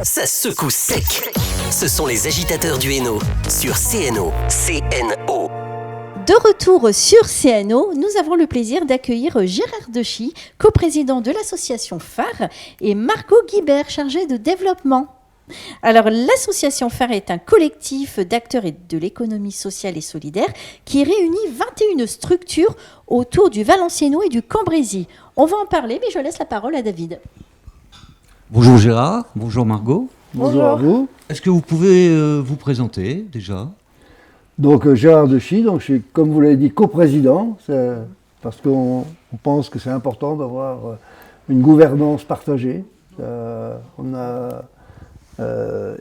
Ça secoue sec. Ce sont les agitateurs du Hainaut sur CNO. CNO. De retour sur CNO, nous avons le plaisir d'accueillir Gérard Dechy, coprésident de l'association phare, et Margot Guibert, chargée de développement. Alors, l'association phare est un collectif d'acteurs de l'économie sociale et solidaire qui réunit 21 structures autour du Valenciennois et du Cambrésis. On va en parler, mais je laisse la parole à David. Bonjour Gérard, bonjour Margot. Bonjour à vous. Est-ce que vous pouvez vous présenter déjà ? Donc Gérard Dechy, donc je suis, comme vous l'avez dit, coprésident, parce qu'on pense que c'est important d'avoir une gouvernance partagée. On a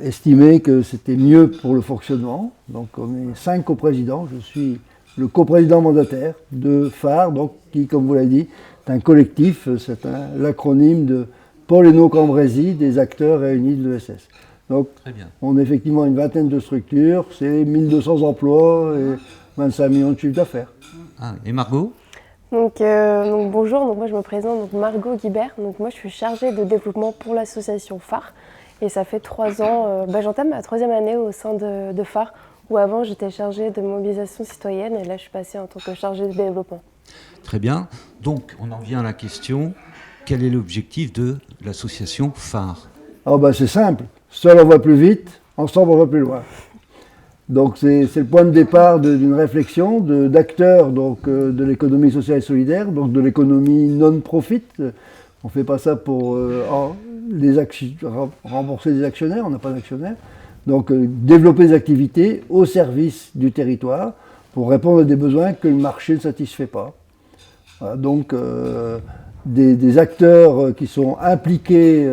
estimé que c'était mieux pour le fonctionnement. Donc on est 5 coprésidents. Je suis le coprésident mandataire de phare, donc, qui, comme vous l'avez dit, est un collectif, c'est l'acronyme de Pôle Hainaut-Cambrésis des acteurs réunis de l'ESS. Donc, on a effectivement une vingtaine de structures, c'est 1200 emplois et 25 millions de chiffre d'affaires. Ah, et Margot ? Donc bonjour, donc moi je me présente, donc Margot Guibert. Donc moi je suis chargée de développement pour l'association phare. Et ça fait 3 ans, j'entame ma 3e année au sein de phare, où avant j'étais chargée de mobilisation citoyenne et là je suis passée en tant que chargée de développement. Très bien. Donc on en vient à la question, quel est l'objectif de l'association phare ? C'est simple. Seul on va plus vite, ensemble on va plus loin. Donc c'est le point de départ d'une réflexion d'acteurs de l'économie sociale et solidaire, donc de l'économie non-profit. On ne fait pas ça pour rembourser des actionnaires, on n'a pas d'actionnaires. Donc développer des activités au service du territoire pour répondre à des besoins que le marché ne satisfait pas. Voilà, donc des acteurs qui sont impliqués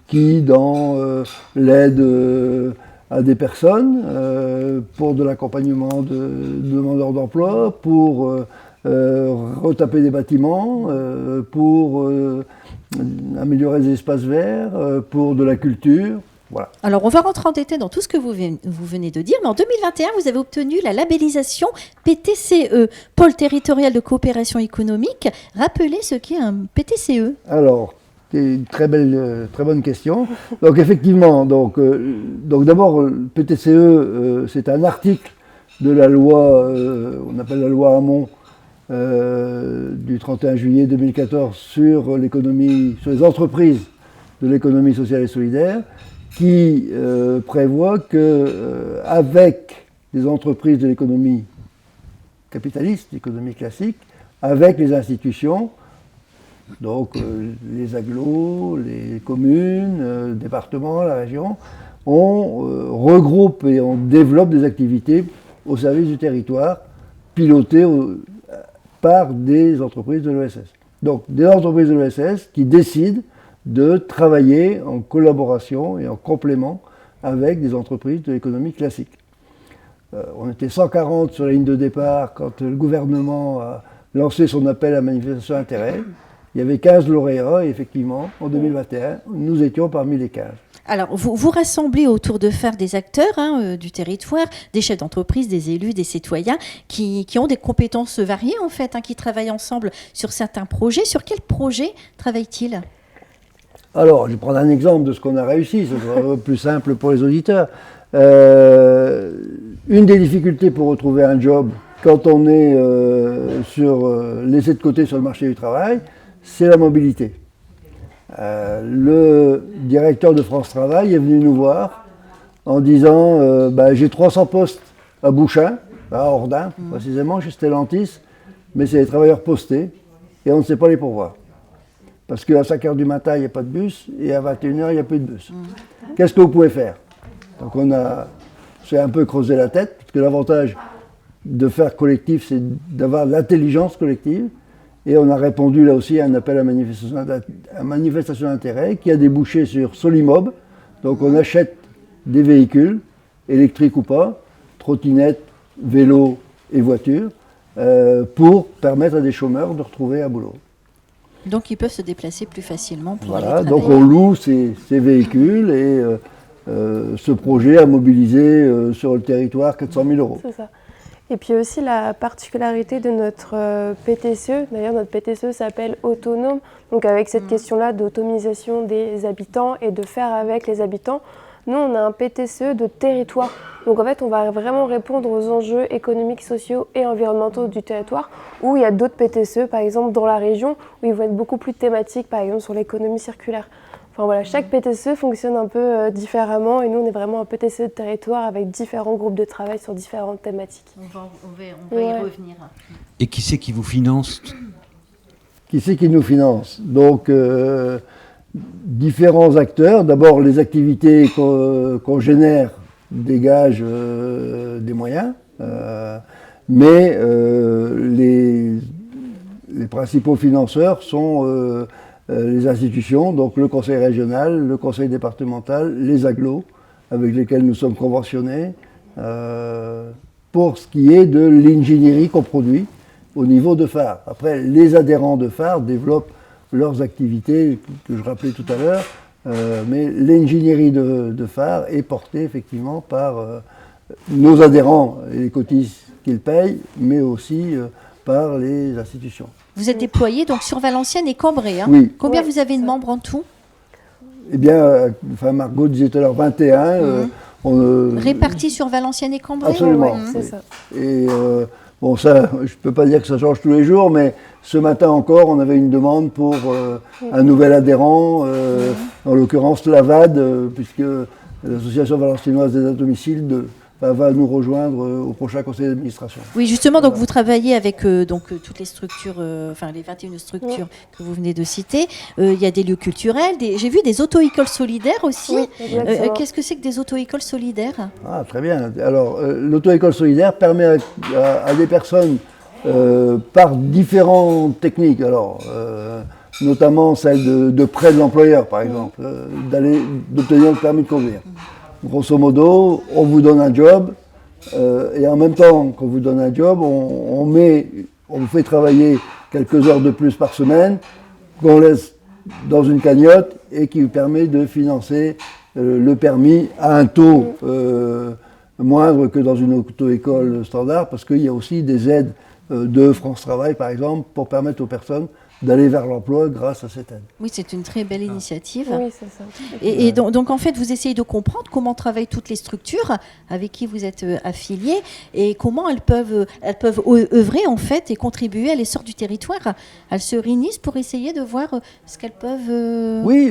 qui dans l'aide à des personnes, pour de l'accompagnement de demandeurs d'emploi, pour retaper des bâtiments, pour améliorer les espaces verts, pour de la culture. Voilà. Alors, on va rentrer en détail dans tout ce que vous venez de dire, mais en 2021, vous avez obtenu la labellisation PTCE, Pôle territorial de coopération économique. Rappelez ce qu'est un PTCE. Alors, c'est une très bonne question. Donc effectivement, d'abord, le PTCE, c'est un article de la loi, on appelle la loi Hamon, du 31 juillet 2014 sur les entreprises de l'économie sociale et solidaire, qui prévoit que avec les entreprises de l'économie capitaliste, l'économie classique, avec les institutions, donc les agglos, les communes, départements, la région, on regroupe et on développe des activités au service du territoire, pilotées par des entreprises de l'ESS. Donc des entreprises de l'ESS qui décident de travailler en collaboration et en complément avec des entreprises de l'économie classique. On était 140 sur la ligne de départ quand le gouvernement a lancé son appel à manifestation d'intérêt. Il y avait 15 lauréats et effectivement, en 2021, nous étions parmi les 15. Alors, vous rassemblez autour de phare des acteurs du territoire, des chefs d'entreprise, des élus, des citoyens qui ont des compétences variées en fait, qui travaillent ensemble sur certains projets. Sur quels projets travaillent-ils ? Alors, je vais prendre un exemple de ce qu'on a réussi, ce sera plus simple pour les auditeurs. Une des difficultés pour retrouver un job quand on est laissé de côté sur le marché du travail, c'est la mobilité. Le directeur de France Travail est venu nous voir en disant j'ai 300 postes à Bouchain, à Ordin précisément, chez Stellantis, mais c'est les travailleurs postés et on ne sait pas les pourvoir. Parce qu'à 5h du matin, il n'y a pas de bus et à 21h, il n'y a plus de bus. Qu'est-ce que vous pouvez faire ? Donc c'est un peu creusé la tête, parce que l'avantage de faire collectif, c'est d'avoir l'intelligence collective. Et on a répondu là aussi à un appel à manifestation d'intérêt qui a débouché sur Solimob. Donc on achète des véhicules, électriques ou pas, trottinettes, vélos et voitures, pour permettre à des chômeurs de retrouver un boulot. Donc ils peuvent se déplacer plus facilement pour aller voilà, travailler. donc on loue ces véhicules et ce projet a mobilisé sur le territoire 400 000 euros. C'est ça. Et puis aussi la particularité de notre PTCE, d'ailleurs notre PTCE s'appelle autonome, donc avec cette question-là d'autonomisation des habitants et de faire avec les habitants. Nous, on a un PTCE de territoire. Donc en fait, on va vraiment répondre aux enjeux économiques, sociaux et environnementaux du territoire, où il y a d'autres PTCE, par exemple dans la région, où ils vont être beaucoup plus thématiques, par exemple sur l'économie circulaire. Enfin voilà, chaque PTCE fonctionne un peu différemment et nous on est vraiment un PTCE de territoire avec différents groupes de travail sur différentes thématiques. On va y revenir. Et qui c'est qui vous finance? Qui c'est qui nous finance? Donc, différents acteurs. D'abord, les activités qu'on génère dégagent des moyens, mais les principaux financeurs sont les institutions, donc le conseil régional, le conseil départemental, les agglos, avec lesquels nous sommes conventionnés, pour ce qui est de l'ingénierie qu'on produit au niveau de phare. Après, les adhérents de phare développent leurs activités que je rappelais tout à l'heure, mais l'ingénierie de phare est portée effectivement par nos adhérents et les cotises qu'ils payent, mais aussi par les institutions. Vous êtes déployés donc sur Valenciennes et Cambrai. Hein. Oui. Combien vous avez de membres en tout? Eh bien, Margot disait tout à l'heure 21. Répartis sur Valenciennes et Cambrai? Absolument. Ouais, c'est ça. Et bon, ça, je ne peux pas dire que ça change tous les jours, mais ce matin encore, on avait une demande pour un nouvel adhérent, en l'occurrence l'AVAD, puisque l'Association valenciennoise des aides à domicile va nous rejoindre au prochain conseil d'administration. Oui, justement, donc vous travaillez avec toutes les structures, enfin les 21 structures que vous venez de citer. Il y a des lieux culturels, j'ai vu des auto-écoles solidaires aussi. Oui, exactement. Qu'est-ce que c'est que des auto-écoles solidaires? Ah, très bien. Alors, l'auto-école solidaire permet à des personnes, par différentes techniques, alors, notamment celle de prêt de l'employeur, par exemple, d'obtenir le permis de conduire. Grosso modo, on vous donne un job, et en même temps qu'on vous donne un job, on vous fait travailler quelques heures de plus par semaine, qu'on laisse dans une cagnotte et qui vous permet de financer le permis à un taux moindre que dans une auto-école standard, parce qu'il y a aussi des aides de France Travail, par exemple, pour permettre aux personnes d'aller vers l'emploi grâce à cette aide. Oui, c'est une très belle initiative. Oui, c'est ça. Et donc, en fait, vous essayez de comprendre comment travaillent toutes les structures avec qui vous êtes affiliés et comment elles peuvent œuvrer, en fait, et contribuer à l'essor du territoire. Elles se réunissent pour essayer de voir ce qu'elles peuvent... Oui,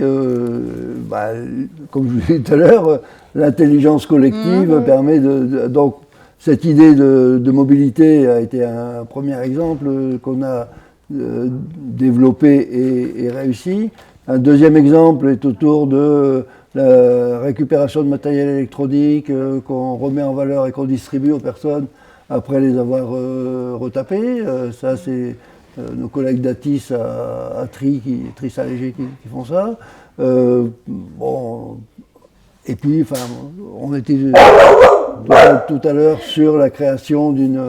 comme je vous disais tout à l'heure, l'intelligence collective permet donc, cette idée de mobilité a été un premier exemple qu'on a développé et réussi. Un deuxième exemple est autour de la récupération de matériel électronique qu'on remet en valeur et qu'on distribue aux personnes après les avoir retapés. Ça, c'est nos collègues d'Atis à Tri Saint-Léger qui font ça. Et puis, on était tout à l'heure sur la création d'une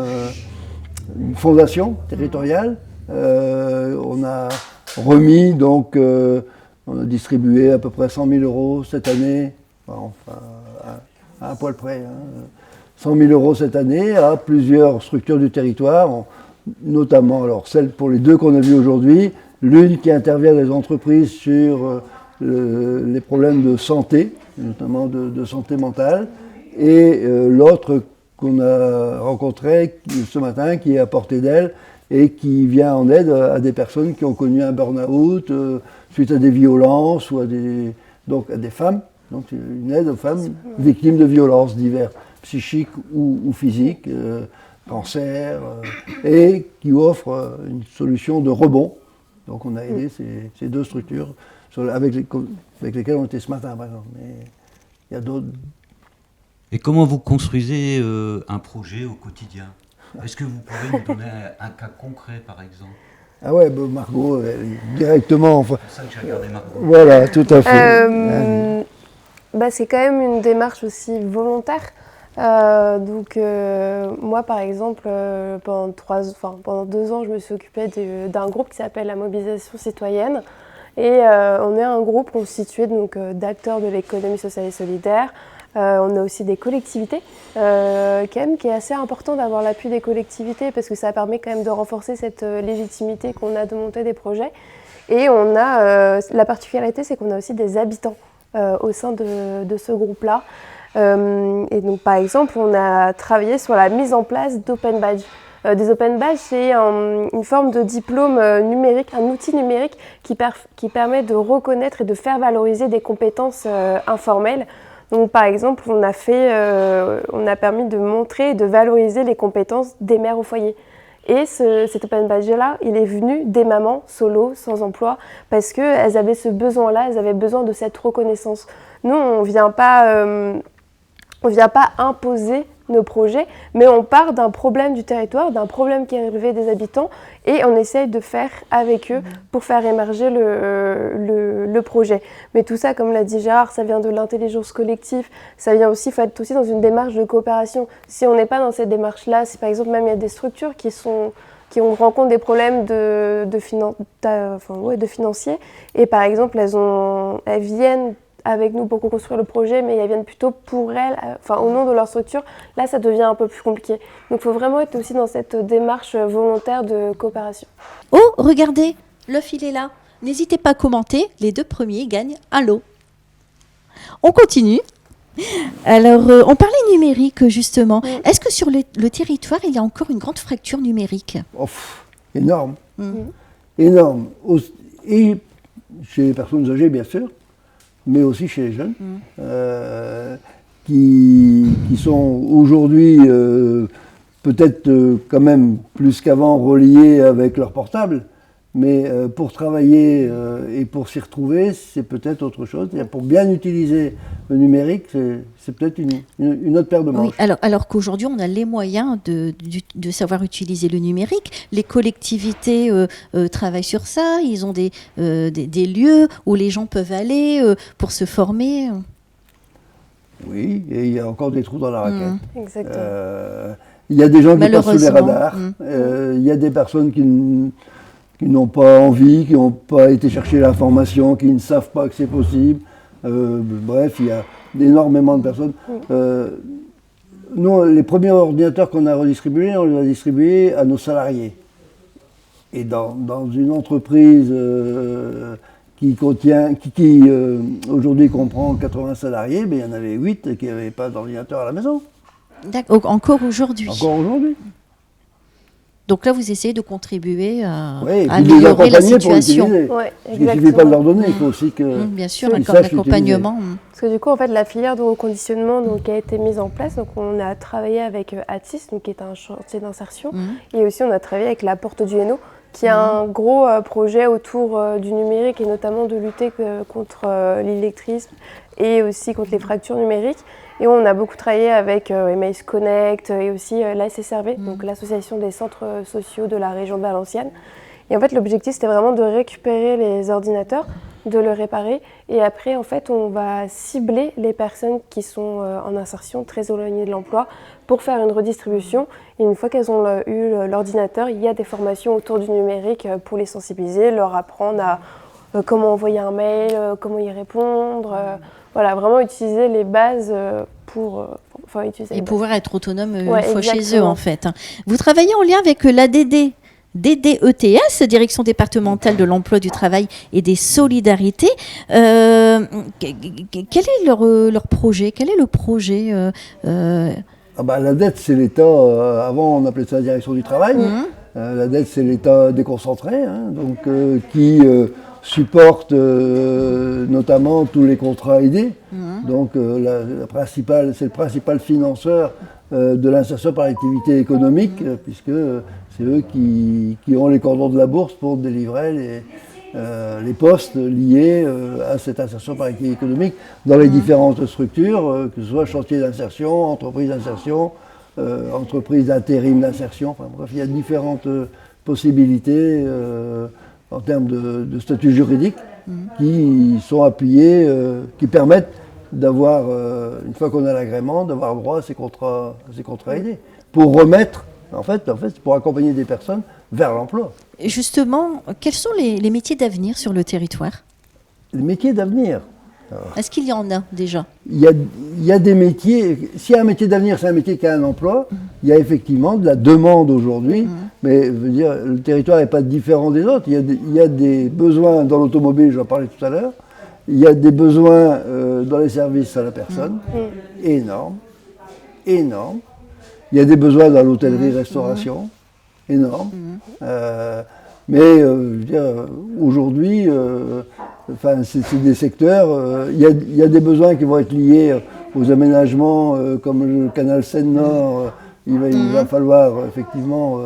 fondation territoriale. On a remis, donc, on a distribué à peu près 100 000 euros cette année, enfin, à un poil près, 100 000 euros cette année à plusieurs structures du territoire, notamment, alors celle pour les deux qu'on a vues aujourd'hui, l'une qui intervient dans les entreprises sur les problèmes de santé, notamment de santé mentale, et l'autre qu'on a rencontré ce matin, qui est à portée d'elle, et qui vient en aide à des personnes qui ont connu un burn-out suite à des violences ou à des femmes, donc une aide aux femmes victimes de violences diverses, psychiques ou physiques, cancer, et qui offre une solution de rebond. Donc on a aidé ces deux structures avec lesquelles on était ce matin, par exemple. Mais il y a d'autres. Et comment vous construisez un projet au quotidien? Est-ce que vous pouvez nous donner un cas concret, par exemple? Ah ouais, Margot, directement. Enfin, c'est pour ça que j'ai regardé Margot. Voilà, tout à fait. C'est quand même une démarche aussi volontaire. Moi, par exemple, pendant 2 ans, je me suis occupée d'un groupe qui s'appelle la Mobilisation citoyenne. Et on est un groupe constitué d'acteurs de l'économie sociale et solidaire, On a aussi des collectivités, quand même, qui est assez important d'avoir l'appui des collectivités parce que ça permet quand même de renforcer cette légitimité qu'on a de monter des projets. Et on a, la particularité, c'est qu'on a aussi des habitants au sein de ce groupe-là. Et donc, par exemple, on a travaillé sur la mise en place d'open badge. Des open badges, c'est une forme de diplôme numérique, un outil numérique qui permet de reconnaître et de faire valoriser des compétences informelles. Donc, par exemple, on a permis de montrer et de valoriser les compétences des mères au foyer. Et cet open badge-là, il est venu des mamans solo, sans emploi, parce qu'elles avaient ce besoin-là, elles avaient besoin de cette reconnaissance. Nous, on ne vient pas imposer nos projets, mais on part d'un problème du territoire, d'un problème qui est relevé des habitants, et on essaye de faire avec eux pour faire émerger le projet. Mais tout ça, comme l'a dit Gérard, ça vient de l'intelligence collective, ça vient aussi, il faut être aussi dans une démarche de coopération. Si on n'est pas dans cette démarche-là, si par exemple même il y a des structures qui rencontrent des problèmes de financiers, et par exemple elles viennent avec nous pour construire le projet, mais elles viennent plutôt pour elles, au nom de leur structure. Là, ça devient un peu plus compliqué. Donc, il faut vraiment être aussi dans cette démarche volontaire de coopération. Oh, regardez, l'œuf, il est là. N'hésitez pas à commenter. Les 2 premiers gagnent un lot. On continue. Alors, on parlait numérique, justement. Est-ce que sur le territoire, il y a encore une grande fracture numérique ? Énorme. Énorme. Et chez les personnes âgées, bien sûr, mais aussi chez les jeunes, qui sont aujourd'hui peut-être quand même plus qu'avant reliés avec leur portable, mais pour travailler et pour s'y retrouver, c'est peut-être autre chose. Et pour bien utiliser le numérique, c'est peut-être une autre paire de manches. Oui, alors qu'aujourd'hui, on a les moyens de savoir utiliser le numérique. Les collectivités travaillent sur ça. Ils ont des lieux où les gens peuvent aller pour se former. Oui, et il y a encore des trous dans la raquette. Exactement. Il y a des gens qui passent sous les radars. Il y a des personnes qui n'ont pas envie, qui n'ont pas été chercher l'information, qui ne savent pas que c'est possible. Bref, il y a énormément de personnes. Nous, les premiers ordinateurs qu'on a redistribués, on les a distribués à nos salariés. Et dans une entreprise qui aujourd'hui comprend 80 salariés, mais il y en avait 8 qui n'avaient pas d'ordinateur à la maison. D'accord, encore aujourd'hui. Encore aujourd'hui. Donc là, vous essayez de contribuer à Oui, améliorer la situation. Ouais, il ne suffit pas de leur donner, il faut aussi que Bien sûr, ils sachent l'accompagnement. Parce que du coup, en fait, la filière de reconditionnement qui a été mise en place, donc on a travaillé avec ATIS, qui est un chantier d'insertion, et aussi on a travaillé avec la Porte du Hainaut, qui a un gros projet autour du numérique et notamment de lutter contre l'illettrisme et aussi contre les fractures numériques. Et on a beaucoup travaillé avec Emmaüs Connect et aussi la SSRV, donc l'association des centres sociaux de la région de Valenciennes. Et en fait, l'objectif, c'était vraiment de récupérer les ordinateurs, de le réparer. Et après, en fait, on va cibler les personnes qui sont en insertion très éloignées de l'emploi pour faire une redistribution. Et une fois qu'elles ont eu l'ordinateur, il y a des formations autour du numérique pour les sensibiliser, leur apprendre à comment envoyer un mail, comment y répondre. Voilà, vraiment utiliser les bases pour utiliser. Et pouvoir être autonome une fois exactement. chez eux, en fait. Vous travaillez en lien avec l'ADD. DDETS, Direction départementale de l'emploi, du travail et des solidarités. Quel est leur projet ? Quel est le projet La dette, c'est l'État. Avant, on appelait ça la direction du travail. La dette, c'est l'État déconcentré, qui supporte notamment tous les contrats aidés. Donc, c'est le principal financeur de l'insertion par l'activité économique, puisque c'est eux qui ont les cordons de la bourse pour délivrer les postes liés à cette insertion par l'activité économique dans les différentes structures, que ce soit chantier d'insertion, entreprise d'insertion, entreprise d'intérim d'insertion, enfin bref, il y a différentes possibilités en termes de statut juridique qui sont appuyés, qui permettent d'avoir, une fois qu'on a l'agrément, d'avoir droit à ces contrats aidés, pour remettre, en fait, pour accompagner des personnes vers l'emploi. Justement, quels sont les métiers d'avenir sur le territoire ? Les métiers d'avenir. Est-ce qu'il y en a déjà? Il y a des métiers, s'il y a un métier d'avenir, c'est un métier qui a un emploi, il y a effectivement de la demande aujourd'hui, mais je veux dire, le territoire n'est pas différent des autres. Il y a des besoins dans l'automobile, j'en parlais tout à l'heure, il y a des besoins dans les services à la personne, énormes. Il y a des besoins dans l'hôtellerie-restauration, énormes. Mais je veux dire, aujourd'hui, c'est des secteurs, il y a des besoins qui vont être liés aux aménagements comme le canal Seine-Nord. Il va falloir effectivement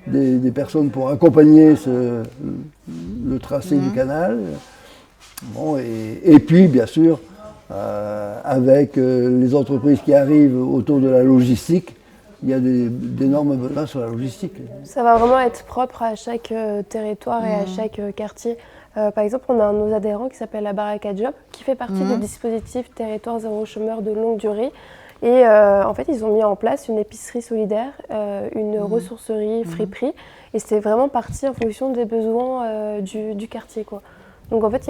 des personnes pour accompagner le tracé du canal. Bon, et puis, bien sûr, avec les entreprises qui arrivent autour de la logistique, il y a d'énormes besoins sur la logistique. Ça va vraiment être propre à chaque territoire et à chaque quartier. Par exemple, on a un de nos adhérents qui s'appelle la Baraque à Job, qui fait partie du dispositif Territoire zéro chômeur de longue durée. Et en fait, ils ont mis en place une épicerie solidaire, une ressourcerie friperie. Et c'est vraiment parti en fonction des besoins du quartier, quoi. Donc en fait,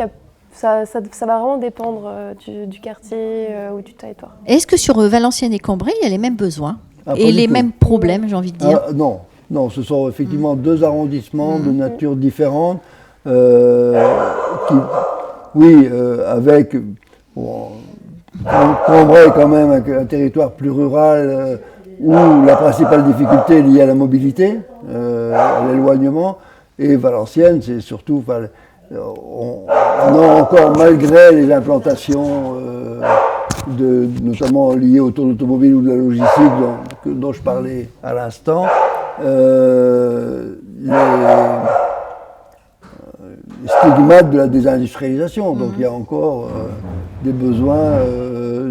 ça va vraiment dépendre du quartier ou du territoire. Est-ce que sur Valenciennes et Cambrai, il y a les mêmes besoins et les mêmes problèmes, j'ai envie de dire? Non, ce sont effectivement deux arrondissements de nature différente. Avec Cambrai est quand même un territoire plus rural où la principale difficulté est liée à la mobilité, à l'éloignement, et Valenciennes, c'est surtout, on a encore, malgré les implantations notamment liées au tour d'automobile ou de la logistique dont je parlais à l'instant, les stigmates de la désindustrialisation. Donc il y a encore des besoins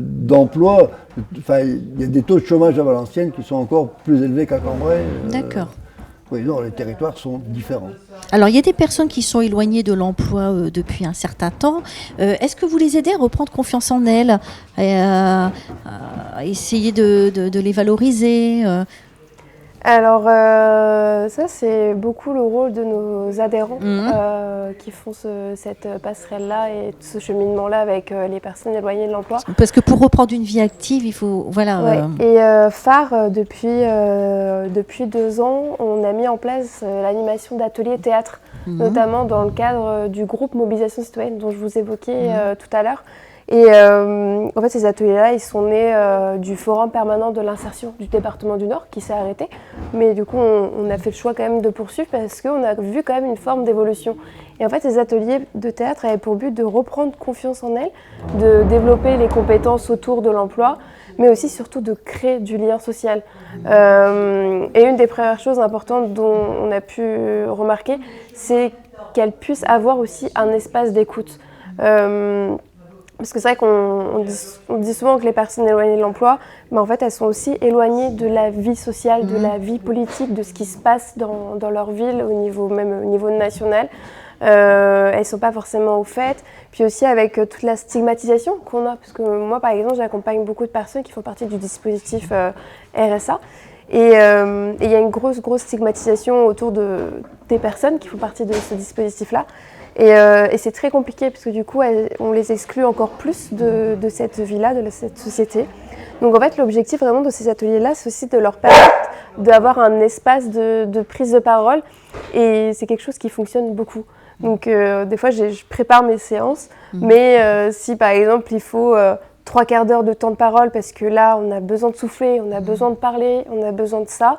d'emploi. Enfin, il y a des taux de chômage à Valenciennes qui sont encore plus élevés qu'à Cambrai. D'accord. Oui, non, les territoires sont différents. Alors, il y a des personnes qui sont éloignées de l'emploi depuis un certain temps. Est-ce que vous les aidez à reprendre confiance en elles, à essayer de les valoriser Alors, ça, c'est beaucoup le rôle de nos adhérents qui font cette passerelle-là et ce cheminement-là avec les personnes éloignées de l'emploi. Parce que pour reprendre une vie active, il faut... Voilà. Ouais. Et phare, depuis 2 ans, on a mis en place l'animation d'ateliers théâtre, notamment dans le cadre du groupe Mobilisation citoyenne dont je vous évoquais tout à l'heure. Et en fait, ces ateliers-là, ils sont nés du Forum permanent de l'insertion du département du Nord, qui s'est arrêté. Mais du coup, on a fait le choix quand même de poursuivre parce qu'on a vu quand même une forme d'évolution. Et en fait, ces ateliers de théâtre avaient pour but de reprendre confiance en elles, de développer les compétences autour de l'emploi, mais aussi surtout de créer du lien social. Et une des premières choses importantes dont on a pu remarquer, c'est qu'elles puissent avoir aussi un espace d'écoute. Parce que c'est vrai qu'on dit souvent que les personnes éloignées de l'emploi, mais en fait, elles sont aussi éloignées de la vie sociale, de la vie politique, de ce qui se passe dans leur ville, même au niveau national. Elles ne sont pas forcément au fait. Puis aussi avec toute la stigmatisation qu'on a, parce que moi, par exemple, j'accompagne beaucoup de personnes qui font partie du dispositif RSA. Et il y a une grosse stigmatisation autour des personnes qui font partie de ce dispositif-là. Et c'est très compliqué parce que du coup, on les exclut encore plus de cette vie-là, de cette société. Donc en fait, l'objectif vraiment de ces ateliers-là, c'est aussi de leur permettre d'avoir un espace de prise de parole. Et c'est quelque chose qui fonctionne beaucoup. Donc des fois, je prépare mes séances, mais si par exemple, il faut 3 quarts d'heure de temps de parole parce que là, on a besoin de souffler, on a besoin de parler, on a besoin de ça,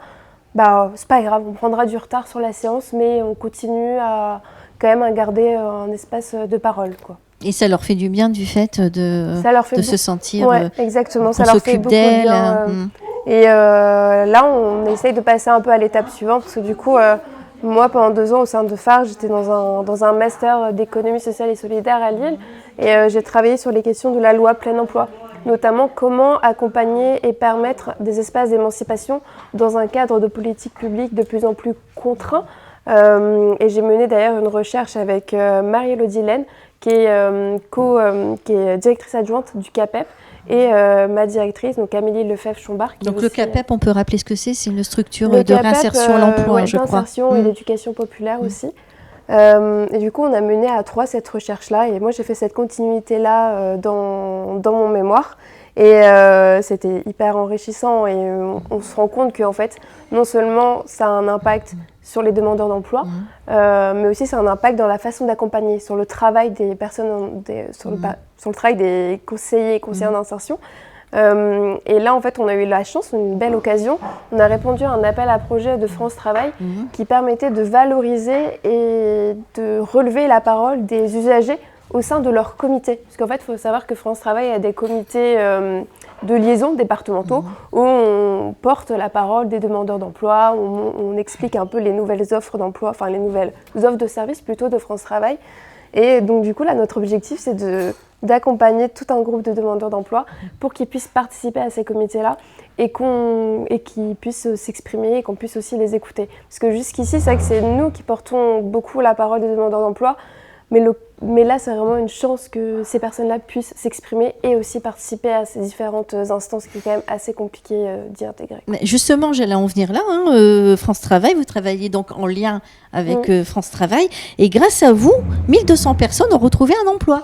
c'est pas grave, on prendra du retard sur la séance, mais on continue quand même à garder un espace de parole, quoi. Et ça leur fait du bien du fait de se sentir exactement, ça qu'on leur fait s'occupe beaucoup d'elles. bien. Et là, on essaye de passer un peu à l'étape suivante, parce que du coup, moi, pendant 2 ans au sein de phare, j'étais dans un master d'économie sociale et solidaire à Lille, et j'ai travaillé sur les questions de la loi plein emploi, notamment comment accompagner et permettre des espaces d'émancipation dans un cadre de politique publique de plus en plus contraint. Et j'ai mené d'ailleurs une recherche avec Marie-Élodie Laine, qui est directrice adjointe du CAPEP, et ma directrice, donc Amélie Lefebvre-Chombard. Donc le CAPEP, on peut rappeler ce que c'est une structure de réinsertion à l'emploi, je crois. D'insertion et d'éducation populaire aussi. Et du coup, on a mené à 3 cette recherche-là. Et moi, j'ai fait cette continuité-là dans mon mémoire. Et c'était hyper enrichissant. Et on se rend compte qu'en fait, non seulement ça a un impact sur les demandeurs d'emploi, mais aussi ça a un impact dans la façon d'accompagner, sur le travail des personnes, sur le travail des conseillers et conseillères d'insertion. Et là, en fait, on a eu la chance, une belle occasion. On a répondu à un appel à projet de France Travail qui permettait de valoriser et de relever la parole des usagers au sein de leur comité. Parce qu'en fait, il faut savoir que France Travail a des comités de liaison départementaux où on porte la parole des demandeurs d'emploi, où on explique un peu les nouvelles offres d'emploi, enfin les nouvelles offres de services plutôt de France Travail. Et donc du coup, là, notre objectif, c'est d'accompagner tout un groupe de demandeurs d'emploi pour qu'ils puissent participer à ces comités-là et qu'ils puissent s'exprimer et qu'on puisse aussi les écouter. Parce que jusqu'ici, c'est vrai que c'est nous qui portons beaucoup la parole des demandeurs d'emploi, mais là, c'est vraiment une chance que ces personnes-là puissent s'exprimer et aussi participer à ces différentes instances qui est quand même assez compliqué d'y intégrer. Mais justement, j'allais en venir là. France Travail, vous travaillez donc en lien avec France Travail. Et grâce à vous, 1200 personnes ont retrouvé un emploi.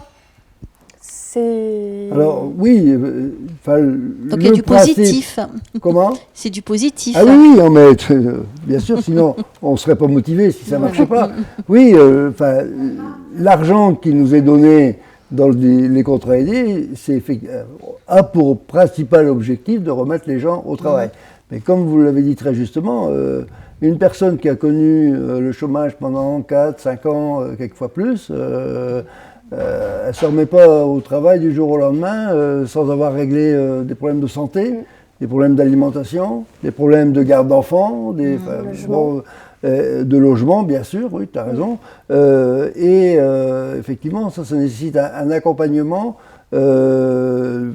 Alors oui, donc il y a du positif. Comment ? C'est du positif. Ah oui, non, mais bien sûr, sinon on ne serait pas motivé si ça ne marchait pas. Oui, l'argent qui nous est donné dans les contrats aidés, a pour principal objectif de remettre les gens au travail. Mais comme vous l'avez dit très justement, une personne qui a connu le chômage pendant 4, 5 ans, quelquefois plus, elle ne se remet pas au travail du jour au lendemain sans avoir réglé des problèmes de santé, des problèmes d'alimentation, des problèmes de garde d'enfants, de logement, bien sûr, oui, tu as raison. Effectivement, ça nécessite un accompagnement de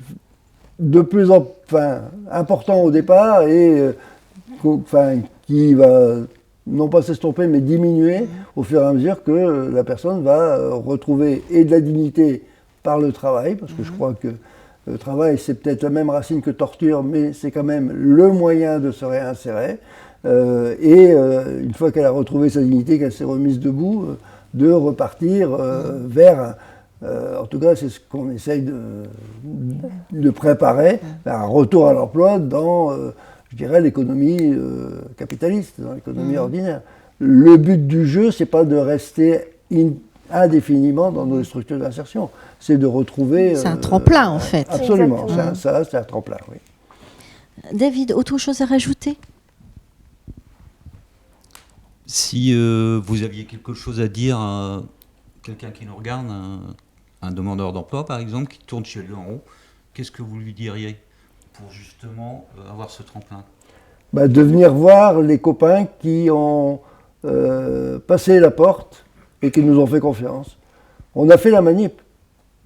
plus en plus important au départ et qui va non pas s'estomper, mais diminuer au fur et à mesure que la personne va retrouver et de la dignité par le travail, parce que je crois que le travail, c'est peut-être la même racine que torture, mais c'est quand même le moyen de se réinsérer. Une fois qu'elle a retrouvé sa dignité, qu'elle s'est remise debout, de repartir vers, en tout cas c'est ce qu'on essaye de préparer, un retour à l'emploi dans, je dirais, l'économie capitaliste, dans l'économie ordinaire. Le but du jeu, c'est pas de rester indéfiniment dans nos structures d'insertion, c'est de retrouver... C'est un tremplin en fait. Absolument, c'est un tremplin, oui. David, autre chose à rajouter ? Si vous aviez quelque chose à dire à quelqu'un qui nous regarde, un demandeur d'emploi par exemple, qui tourne chez lui en rond, qu'est-ce que vous lui diriez pour justement avoir ce tremplin ? De venir voir les copains qui ont passé la porte et qui nous ont fait confiance. On a fait la manip,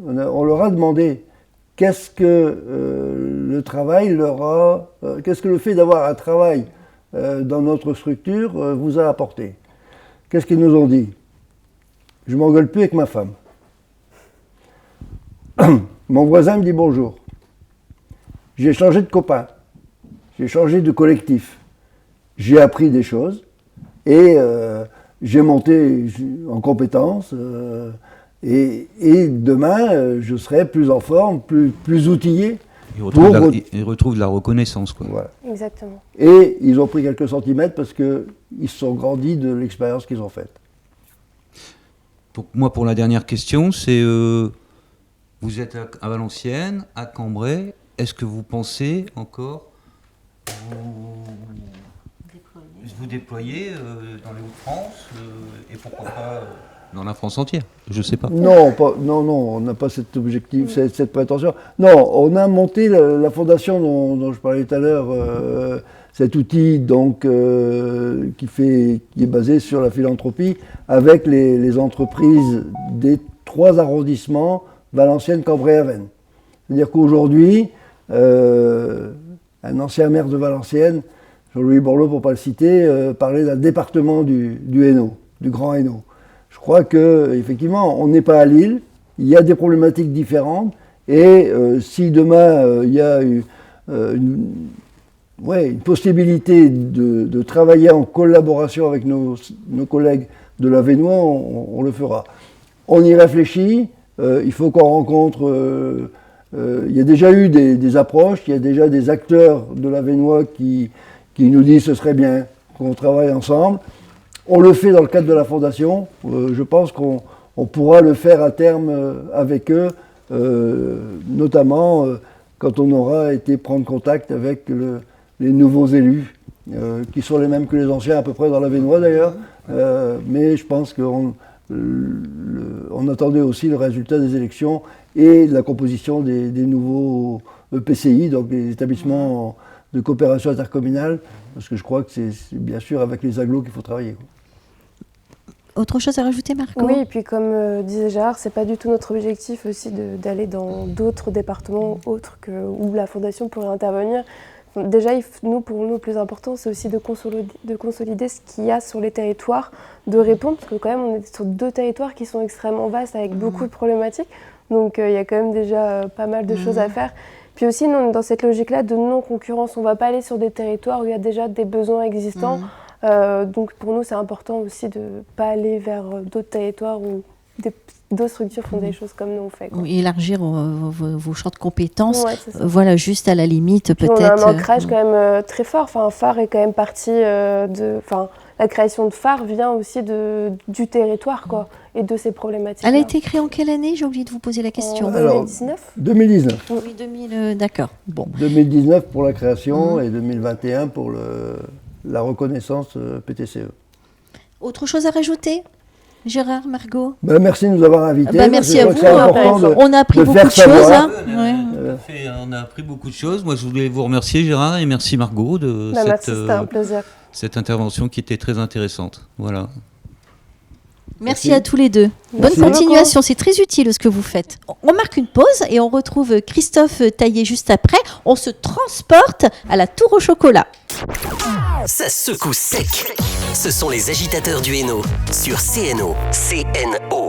on leur a demandé qu'est-ce que le travail qu'est-ce que le fait d'avoir un travail dans notre structure vous a apporté. Qu'est-ce qu'ils nous ont dit ? Je m'engueule plus avec ma femme. Mon voisin me dit bonjour. J'ai changé de copain. J'ai changé de collectif. J'ai appris des choses et j'ai monté en compétences et demain je serai plus en forme, plus outillé. Ils retrouvent de la reconnaissance, quoi. Voilà. Exactement. Et ils ont pris quelques centimètres parce qu'ils se sont grandis de l'expérience qu'ils ont faite. Donc, moi, pour la dernière question, c'est vous êtes à Valenciennes, à Cambrai. Est-ce que vous pensez encore vous déployer dans les Hauts-de-France et pourquoi pas dans la France entière? Je ne sais pas. Non, on n'a pas cet objectif, cette prétention. Non, on a monté la fondation dont je parlais tout à l'heure, cet outil donc, qui est basé sur la philanthropie, avec les entreprises des 3 arrondissements, Valenciennes, Cambrai et Avesnes. C'est-à-dire qu'aujourd'hui, un ancien maire de Valenciennes, Jean-Louis Borloo pour ne pas le citer, parlait d'un département du Hainaut, du Grand Hainaut. Je crois qu'effectivement, on n'est pas à Lille, il y a des problématiques différentes, et si demain il y a une possibilité de travailler en collaboration avec nos collègues de l'Avesnois, on le fera. On y réfléchit, il faut qu'on rencontre... il y a déjà eu des approches, il y a déjà des acteurs de l'Avesnois qui nous disent ce serait bien qu'on travaille ensemble. On le fait dans le cadre de la fondation. Je pense qu'on pourra le faire à terme avec eux, notamment quand on aura été prendre contact avec les nouveaux élus, qui sont les mêmes que les anciens à peu près dans l'Avesnois d'ailleurs. Mais je pense qu'on attendait aussi le résultat des élections et de la composition des nouveaux EPCI, donc les établissements de coopération intercommunale, parce que je crois que c'est bien sûr avec les agglos qu'il faut travailler, quoi. Autre chose à rajouter, Marco? Oui, et puis comme disait Gérard, c'est pas du tout notre objectif aussi d'aller dans d'autres départements autres où la Fondation pourrait intervenir. Déjà, pour nous, le plus important, c'est aussi de consolider ce qu'il y a sur les territoires, de répondre, parce que quand même, on est sur 2 territoires qui sont extrêmement vastes, avec beaucoup de problématiques. Donc, il y a quand même déjà pas mal de choses à faire. Puis aussi, nous, on est dans cette logique-là de non-concurrence. On ne va pas aller sur des territoires où il y a déjà des besoins existants. Donc, pour nous, c'est important aussi de ne pas aller vers d'autres territoires où d'autres structures font des choses comme nous on fait, quoi. Élargir vos champs de compétences, Ouais, c'est ça. Voilà, juste à la limite Puis peut-être. on a un ancrage quand même très fort. Enfin, Phare est quand même partie la création de Phare vient aussi du territoire, quoi, et de ces problématiques. Elle a été créée en quelle année? J'ai oublié de vous poser la question. En Alors, 2019. 2019. Oui, 2000, d'accord. Bon. 2019 pour la création et 2021 pour la reconnaissance PTCE. Autre chose à rajouter, Gérard, Margot? Merci de nous avoir invités. Merci Je à crois vous. que c'est important On a appris de beaucoup faire de choses. savoir. On a appris beaucoup de choses. Moi, je voulais vous remercier, Gérard, et merci Margot de Merci, c'était un plaisir. cette intervention qui était très intéressante. Voilà. Merci à tous les deux. Merci. Bonne continuation, c'est très utile ce que vous faites. On marque une pause et on retrouve Christophe Taillé juste après. On se transporte à la Tour au chocolat. Ça secoue sec. Ce sont les agitateurs du Hainaut sur CNO. CNO.